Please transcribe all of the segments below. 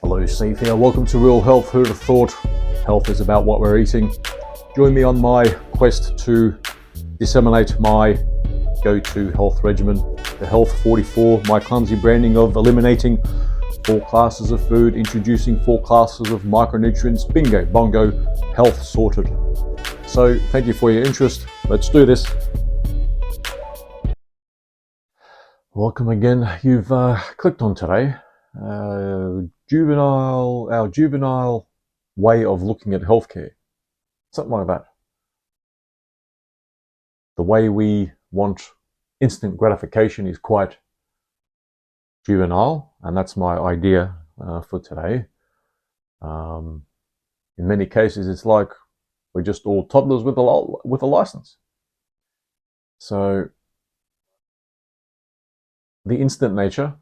Hello, Steve here. Welcome to Real Health. Who'd have thought health is about what we're eating? Join me on my quest to disseminate my go-to health regimen, the Health 44, my clumsy branding of eliminating 4 classes of food, introducing 4 classes of micronutrients. Bingo, bongo, health sorted. So thank you for your interest. Let's do this. Welcome again. You've clicked on today. Our juvenile way of looking at healthcare. Something like that. The way we want instant gratification is quite juvenile, and that's my idea for today. In many cases, it's like we're just all toddlers with a license. So the instant nature,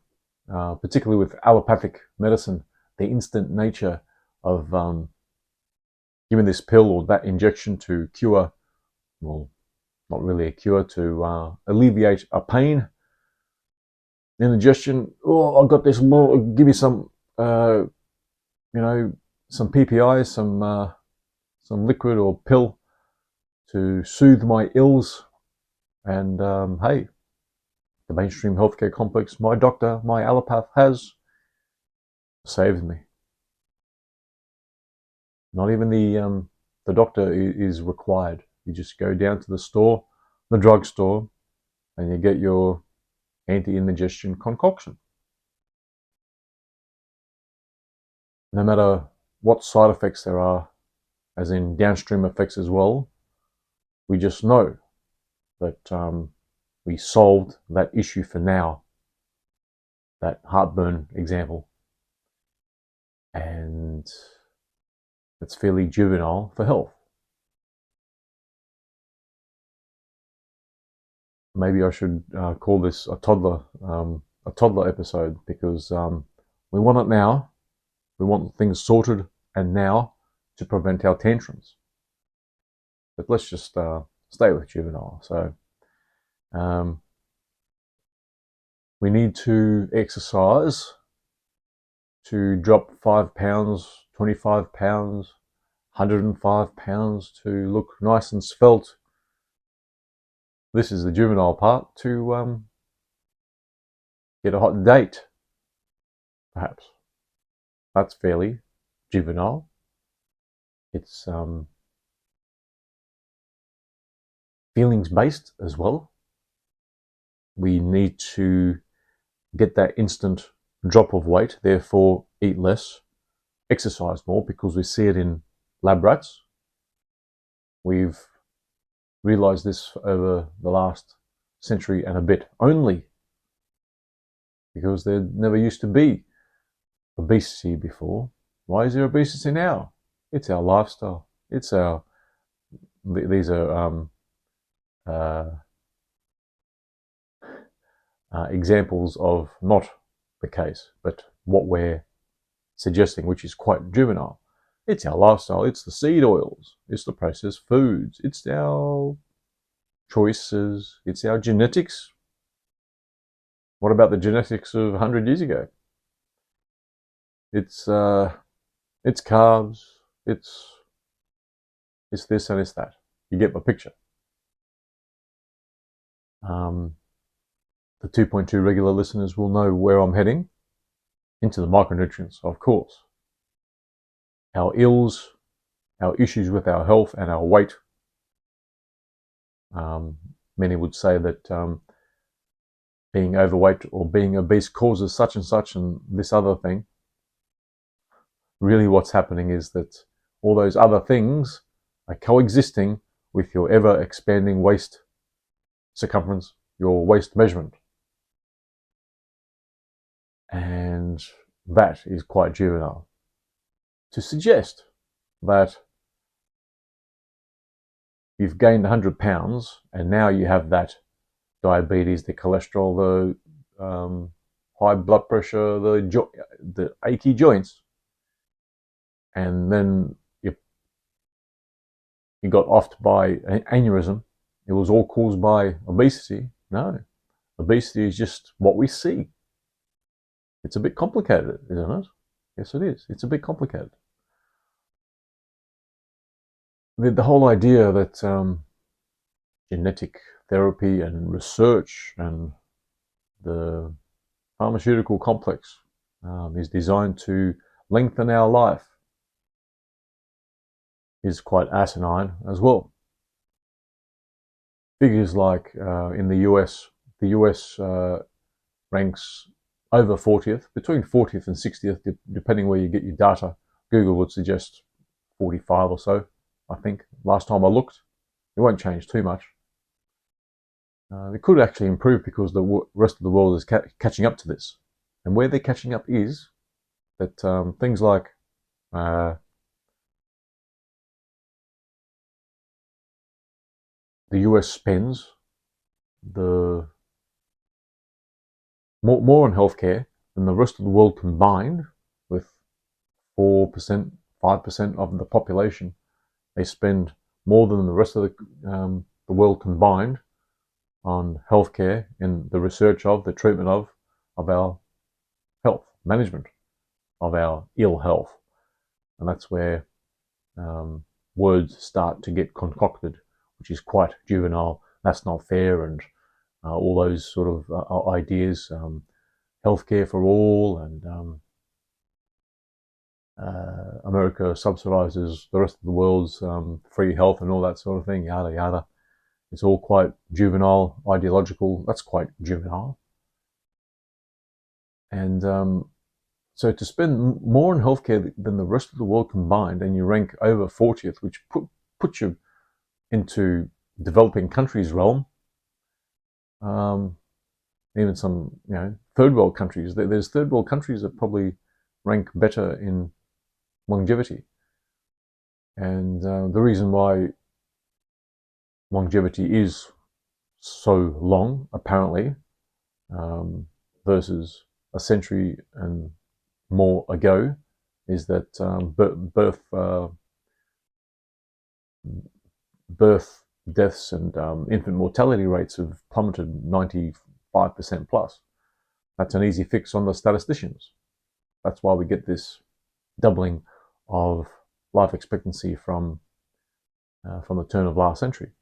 particularly with allopathic medicine, the instant nature of giving this pill or that injection to cure, well, not really a cure, to alleviate a pain. Indigestion, oh, I've got this, give me some, some PPI, some liquid or pill to soothe my ills. And hey, the mainstream healthcare complex, my doctor, my allopath has saved me. Not even the doctor is required. You just go down to the store, the drugstore, and you get your anti-indigestion concoction. No matter what side effects there are, as in downstream effects as well, we just know that we solved that issue for now, that heartburn example. And it's fairly juvenile for health. Maybe I should call this a toddler episode, because we want it now. We want things sorted and now to prevent our tantrums. But let's just stay with juvenile. So we need to exercise to drop 5 pounds, 25 pounds, 105 pounds, to look nice and svelte. This is the juvenile part, to get a hot date, perhaps. That's fairly juvenile. It's feelings based as well. We need to get that instant drop of weight, therefore eat less, exercise more, because we see it in lab rats. We've realized this over the last century and a bit only, because there never used to be obesity before. Why is there obesity now? It's our lifestyle. It's our, these are examples of not the case, but what we're suggesting, which is quite juvenile. It's our lifestyle. It's the seed oils. It's the processed foods. It's our choices. It's our genetics. What about the genetics of 100 years ago? It's carbs. It's this and it's that. You get my picture. The 2.2 regular listeners will know where I'm heading. Into the micronutrients, of course. Our ills, our issues with our health and our weight. Many would say that being overweight or being obese causes such and such and this other thing. Really what's happening is that all those other things are coexisting with your ever expanding waist circumference, your waist measurement. And that is quite juvenile. To suggest that you've gained 100 pounds and now you have that diabetes, the cholesterol, the high blood pressure, the achy joints, and then you got offed by an aneurysm, it was all caused by obesity. No, obesity is just what we see. It's a bit complicated, isn't it? Yes, it is. It's a bit complicated. The whole idea that genetic therapy and research and the pharmaceutical complex is designed to lengthen our life is quite asinine as well. Figures like in the US ranks over 40th, between 40th and 60th, depending where you get your data. Google would suggest 45 or so, I think. Last time I looked, it won't change too much. It could actually improve because the rest of the world is catching up to this. And where they're catching up is that things like the US spends the more on healthcare than the rest of the world combined, with 4%, 5% of the population. They spend more than the rest of the world combined on healthcare and the research of, the treatment of our health, management of our ill health. And that's where words start to get concocted, which is quite juvenile. That's not fair, and all those sort of ideas, healthcare for all, and America subsidizes the rest of the world's free health and all that sort of thing, yada yada. It's all quite juvenile, ideological. That's quite juvenile. And so to spend more on healthcare than the rest of the world combined, and you rank over 40th, which puts you into developing countries realm. Even some, third world countries. There's third world countries that probably rank better in longevity. And the reason why longevity is so long, apparently, versus a century and more ago, is that birth deaths and infant mortality rates have plummeted 95% plus. That's an easy fix on the statisticians. That's why we get this doubling of life expectancy from the turn of last century.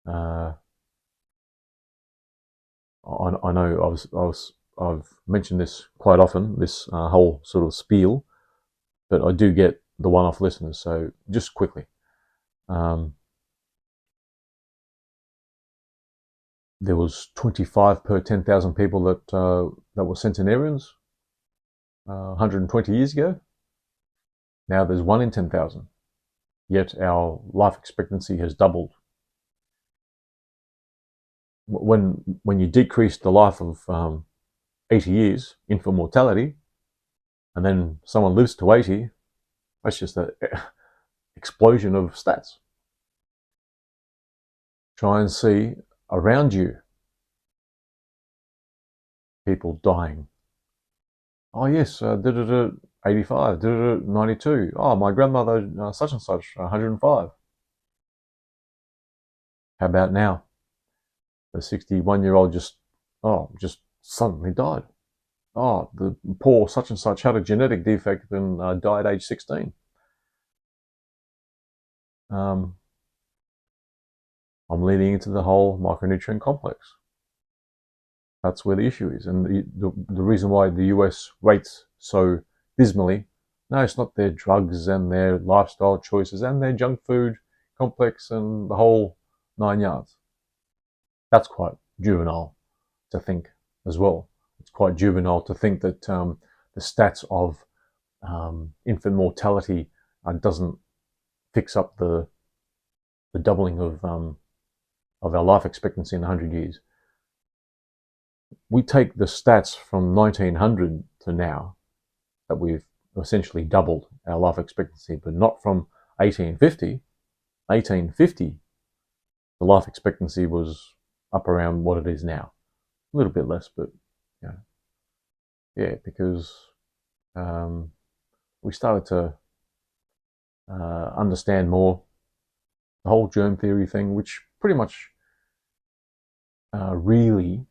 I know I've mentioned this quite often, this whole sort of spiel, but I do get the one-off listeners. So just quickly, there was 25 per 10,000 people that were centenarians 120 years ago. Now there's 1 in 10,000. Yet our life expectancy has doubled. When you decrease the life of 80 years, infant mortality, and then someone lives to 80, that's just an explosion of stats. Try and see around you people dying. Oh yes, 85, 92. Oh, my grandmother, such and such, 105. How about now? The 61-year-old just suddenly died. Oh, the poor such and such had a genetic defect and died age 16. I'm leading into the whole micronutrient complex. That's where the issue is. And the reason why the US rates so dismally, no, it's not their drugs and their lifestyle choices and their junk food complex and the whole 9 yards. That's quite juvenile to think as well. It's quite juvenile to think that the stats of infant mortality doesn't fix up the doubling of our life expectancy in 100 years. We take the stats from 1900 to now, that we've essentially doubled our life expectancy, but not from 1850. 1850, the life expectancy was up around what it is now. A little bit less, but because we started to understand more the whole germ theory thing, which pretty much really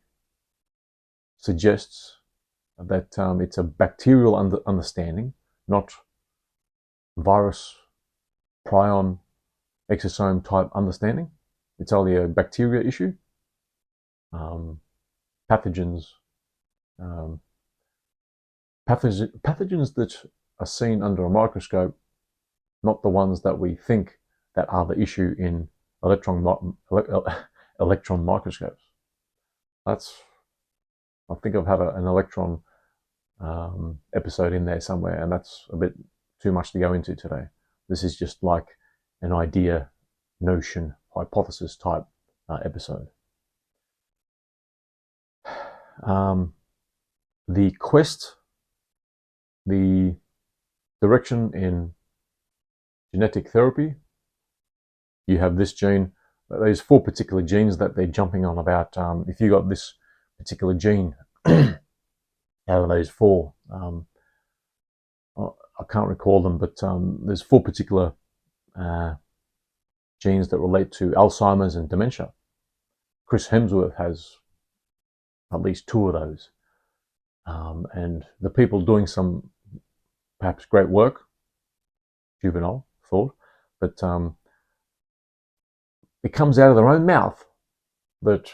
suggests that it's a bacterial understanding, not virus, prion, exosome type understanding. It's only a bacteria issue. Pathogens, um, pathogens that are seen under a microscope, not the ones that we think that are the issue in electron microscopes. I think I've had an electron episode in there somewhere, and that's a bit too much to go into today. This is just like an idea, notion, hypothesis type episode. The quest, the direction in genetic therapy, you have this gene. There's 4 particular genes that they're jumping on about. If you got this particular gene out of those 4, I can't recall them, but there's 4 particular genes that relate to Alzheimer's and dementia. Chris Hemsworth has at least 2 of those. And the people doing some perhaps great work, Juvenile thought, but it comes out of their own mouth that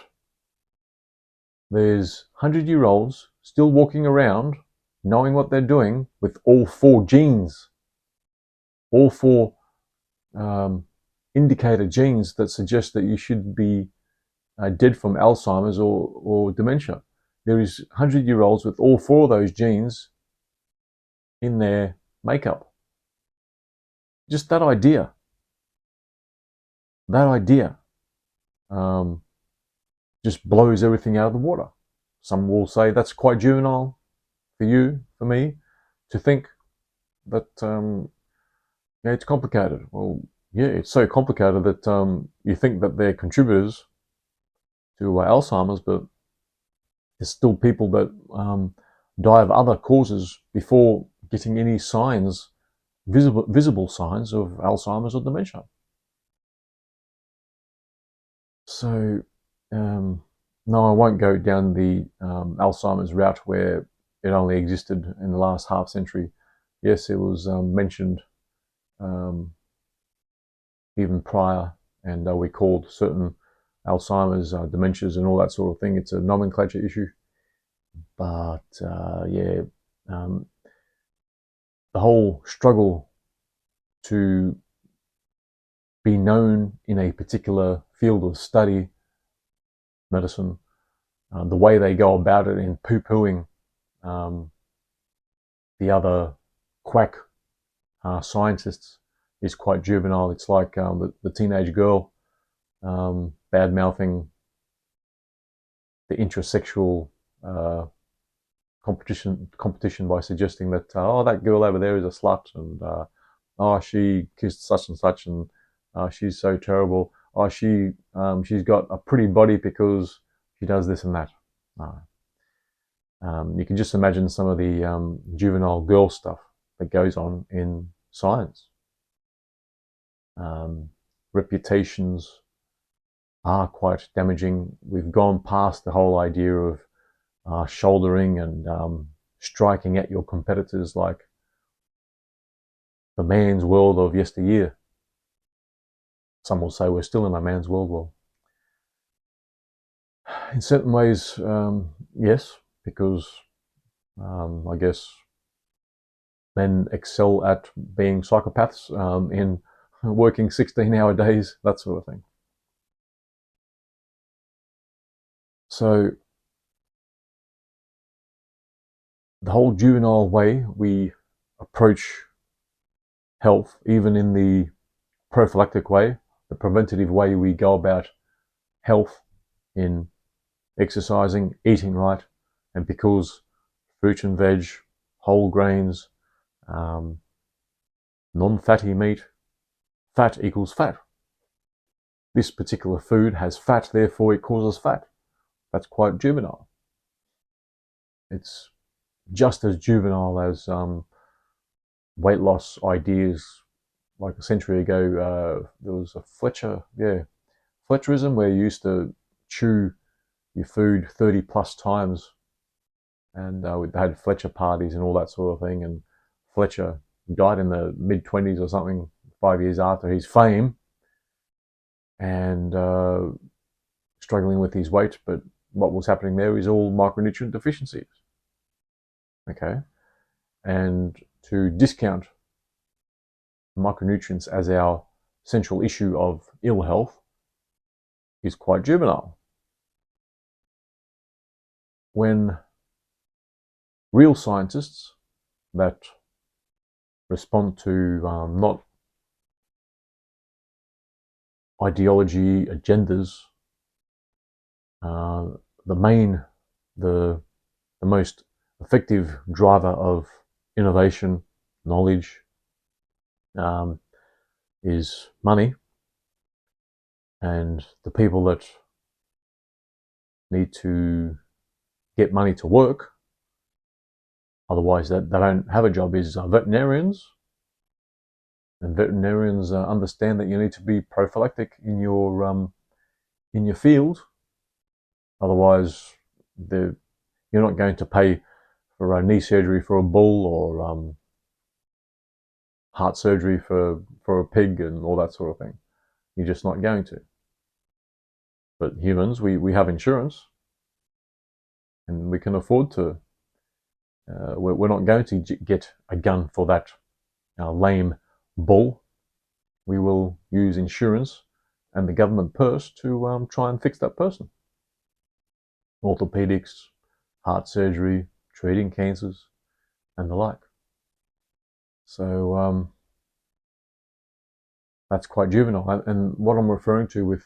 there's 100-year-olds still walking around knowing what they're doing with all 4 genes, all 4 indicator genes that suggest that you should be dead from Alzheimer's or dementia. There is 100-year-olds with all 4 of those genes in their makeup. Just that idea just blows everything out of the water. Some will say that's quite juvenile for you, for me, to think that it's complicated. Well, yeah, it's so complicated that you think that they're contributors to Alzheimer's, but there's still people that die of other causes before getting any signs, visible signs of Alzheimer's or dementia. So, no, I won't go down the Alzheimer's route where it only existed in the last half century. Yes, it was mentioned even prior, and we called certain Alzheimer's dementias and all that sort of thing. It's a nomenclature issue. But the whole struggle to be known in a particular field of study, medicine, the way they go about it in poo-pooing the other quack scientists is quite juvenile. It's like the teenage girl bad-mouthing the intersexual competition by suggesting that that girl over there is a slut, and she kissed such and such, and she's so terrible. She's got a pretty body because she does this and that. You can just imagine some of the juvenile girl stuff that goes on in science. Reputations are quite damaging. We've gone past the whole idea of shouldering and striking at your competitors like the man's world of yesteryear. Some will say we're still in a man's world. Well, in certain ways, yes, because I guess men excel at being psychopaths in working 16-hour days, that sort of thing. So the whole juvenile way we approach health, even in the prophylactic way, the preventative way we go about health in exercising, eating right, and because fruit and veg, whole grains, non-fatty meat, fat equals fat. This particular food has fat, therefore it causes fat. That's quite juvenile. It's just as juvenile as weight loss ideas. Like a century ago, there was a Fletcherism, where you used to chew your food 30 plus times and they had Fletcher parties and all that sort of thing. And Fletcher died in the mid-20s or something, 5 years after his fame, and struggling with his weight. But what was happening there is all micronutrient deficiencies. Okay, and to discount micronutrients as our central issue of ill health is quite juvenile. When real scientists that respond to not ideology agendas, the most effective driver of innovation, knowledge, is money, and the people that need to get money to work, otherwise they don't have a job, is veterinarians. And veterinarians understand that you need to be prophylactic in your field, otherwise you're not going to pay for a knee surgery for a bull, or heart surgery for a pig, and all that sort of thing. You're just not going to. But humans, we have insurance, and we can afford to. We're not going to get a gun for that lame bull. We will use insurance and the government purse to try and fix that person. Orthopedics, heart surgery, treating cancers, and the like. So that's quite juvenile. And what I'm referring to with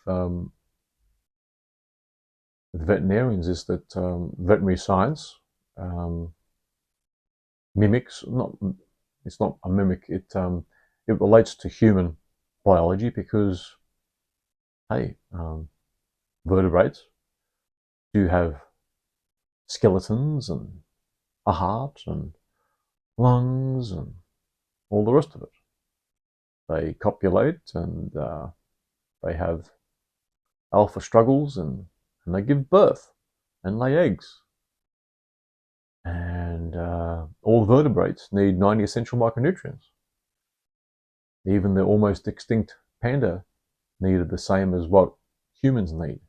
veterinarians is that veterinary science mimics, it's not a mimic, it relates to human biology, because hey, vertebrates do have skeletons and a heart and lungs and all the rest of it. They copulate, and they have alpha struggles, and they give birth and lay eggs. And all vertebrates need 90 essential micronutrients. Even the almost extinct panda needed the same as what humans need.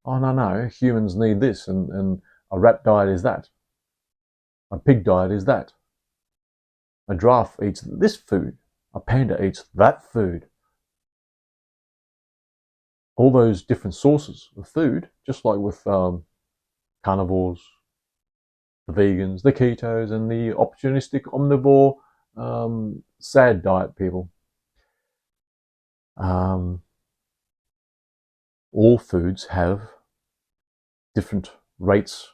Oh, no, humans need this, and a rat diet is that. A pig diet is that. A giraffe eats this food. A panda eats that food. All those different sources of food, just like with carnivores, the vegans, the ketos, and the opportunistic omnivore sad diet people. All foods have different rates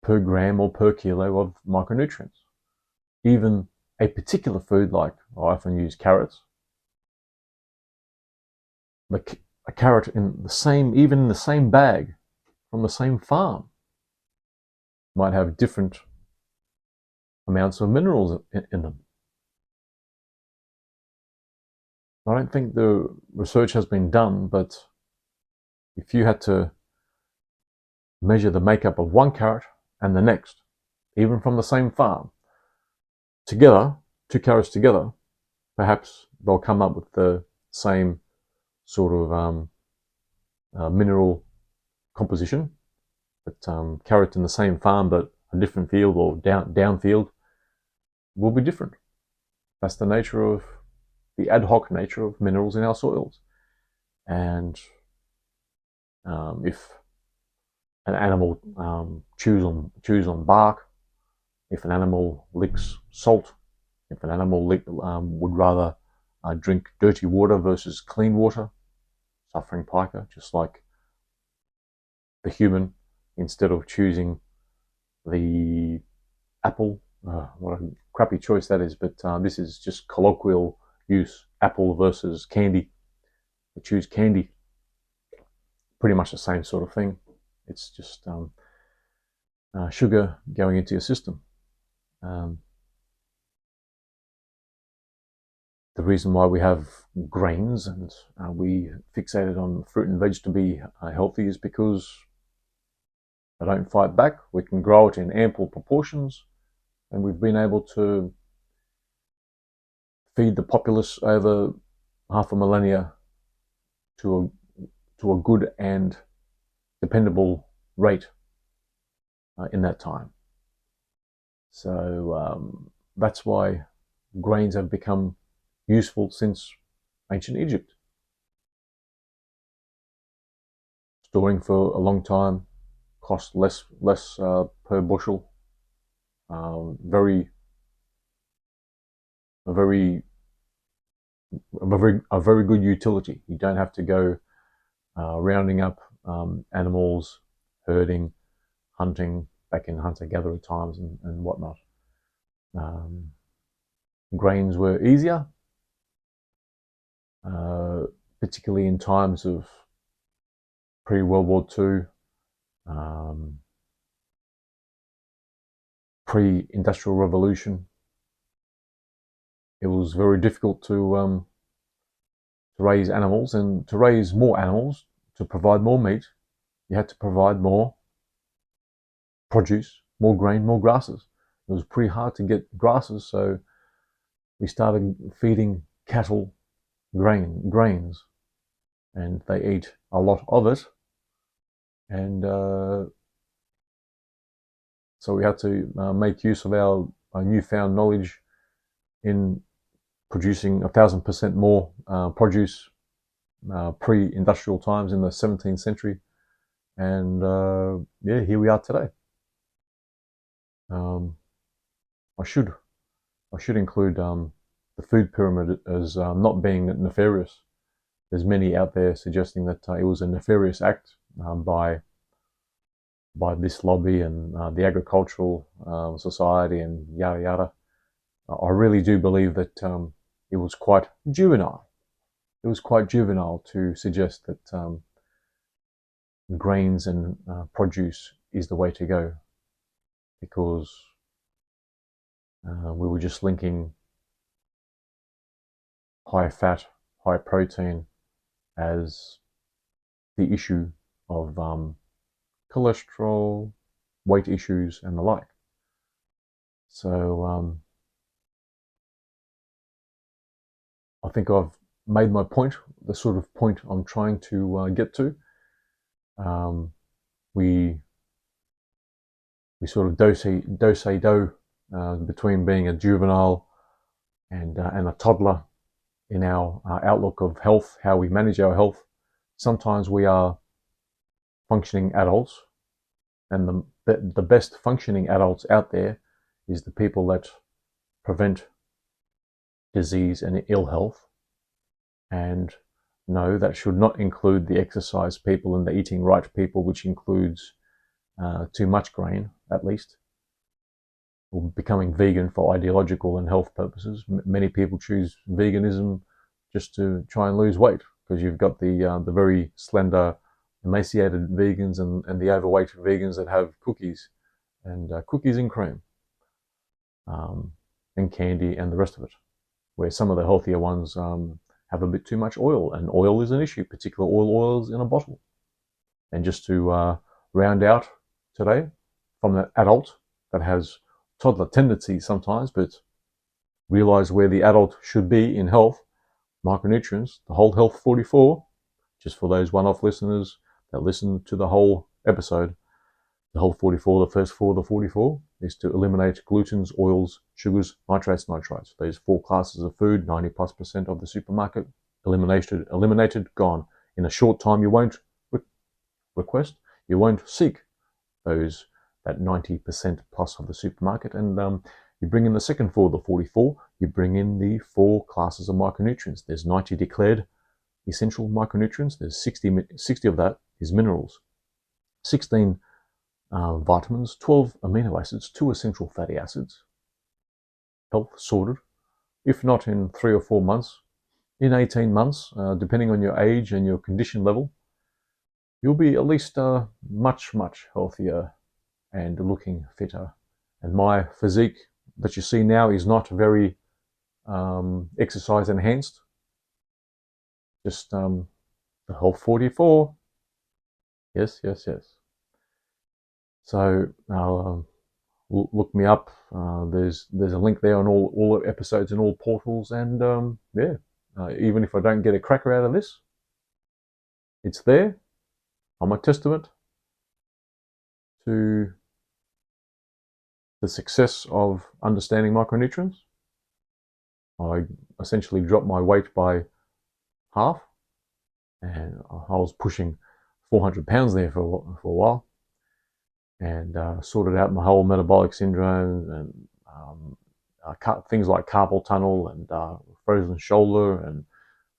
per gram or per kilo of micronutrients. Even a particular food, like I often use carrots, a carrot even in the same bag from the same farm might have different amounts of minerals in them. I don't think the research has been done, but if you had to measure the makeup of one carrot and the next, even from the same farm, together, 2 carrots together, perhaps they'll come up with the same sort of mineral composition. But carrots in the same farm but a different field, or downfield, will be different. That's the nature of the ad hoc nature of minerals in our soils. And if an animal chews on bark, if an animal licks salt, if an animal would rather drink dirty water versus clean water, suffering piker, just like the human, instead of choosing the apple. What a crappy choice that is, but this is just colloquial use. Apple versus candy. We choose candy. Pretty much the same sort of thing. It's just sugar going into your system. The reason why we have grains and we fixated on fruit and veg to be healthy is because They don't fight back. We can grow it in ample proportions, and we've been able to feed the populace over half a millennia to a good and dependable rate in that time. So that's why grains have become useful since ancient Egypt. Storing for a long time, cost less per bushel. Very a very a very good utility. You don't have to go rounding up animals, herding, hunting, back in hunter-gatherer times and whatnot. Grains were easier, particularly in times of pre-World War II, pre-industrial revolution. It was very difficult to raise animals, and to raise more animals, to provide more meat, you had to provide more produce, more grain, more grasses. It was pretty hard to get grasses, so we started feeding cattle grains, and they eat a lot of it, and so we had to make use of our newfound knowledge in producing 1,000% more produce pre-industrial times in the 17th century, and yeah, here we are today. I should include the food pyramid as not being nefarious. There's many out there suggesting that it was a nefarious act by this lobby and the agricultural society and yada yada. I really do believe that it was quite juvenile. It was quite juvenile to suggest that grains and produce is the way to go, because we were just linking high fat, high protein as the issue of cholesterol, weight issues, and the like. So I think I've made my point, the sort of point I'm trying to get to. We sort of do between being a juvenile and a toddler in our outlook of health, how we manage our health. Sometimes we are functioning adults, and the best functioning adults out there is the people that prevent disease and ill health. And no, that should not include the exercise people and the eating right people, which includes too much grain, at least, or becoming vegan for ideological and health purposes. Many people choose veganism just to try and lose weight, because you've got the very slender, emaciated vegans and the overweight vegans that have cookies and cream and candy and the rest of it, where some of the healthier ones have a bit too much oil, and oil is an issue, particular oils in a bottle. And just to round out today, from the adult that has toddler tendencies sometimes, but realize where the adult should be in health, micronutrients, the whole health 44, just for those one-off listeners that listen to the whole episode, the whole 44, the first four of the 44, is to eliminate glutens, oils, sugars, nitrates, nitrites. Those four classes of food, 90+% of the supermarket, eliminated, gone. In a short time, you won't request, you won't seek that 90% plus of the supermarket, and you bring in the second four of the 44, you bring in the four classes of micronutrients. There's 90 declared essential micronutrients, there's 60 of that is minerals, 16 vitamins, 12 amino acids, 2 essential fatty acids. Health sorted, if not in 3 or 4 months, in 18 months, depending on your age and your condition level, you'll be at least much, much healthier and looking fitter. And my physique that you see now is not very exercise enhanced, just the whole 44. Yes. So look me up. There's a link there on all episodes and all portals, and yeah, even if I don't get a cracker out of this, it's there. I'm a testament to the success of understanding micronutrients. I essentially dropped my weight by half, and I was pushing 400 pounds there for a while, and sorted out my whole metabolic syndrome and things like carpal tunnel and frozen shoulder and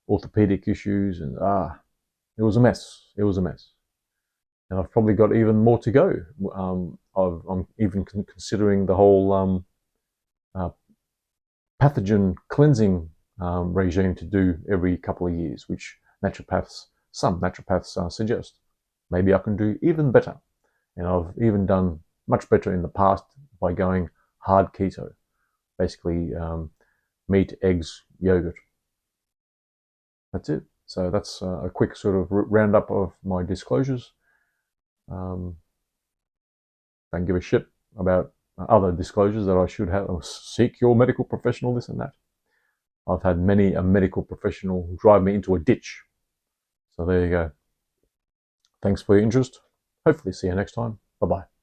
orthopedic issues, and it was a mess. It was a mess, and I've probably got even more to go. I'm even considering the whole uh, pathogen cleansing regime to do every couple of years, which some naturopaths suggest. Maybe I can do even better. And I've even done much better in the past by going hard keto, basically meat, eggs, yogurt. That's it. So that's a quick sort of roundup of my disclosures. Don't give a shit about other disclosures that I should have. Seek your medical professional, this and that. I've had many a medical professional drive me into a ditch. So there you go. Thanks for your interest. Hopefully see you next time. Bye-bye.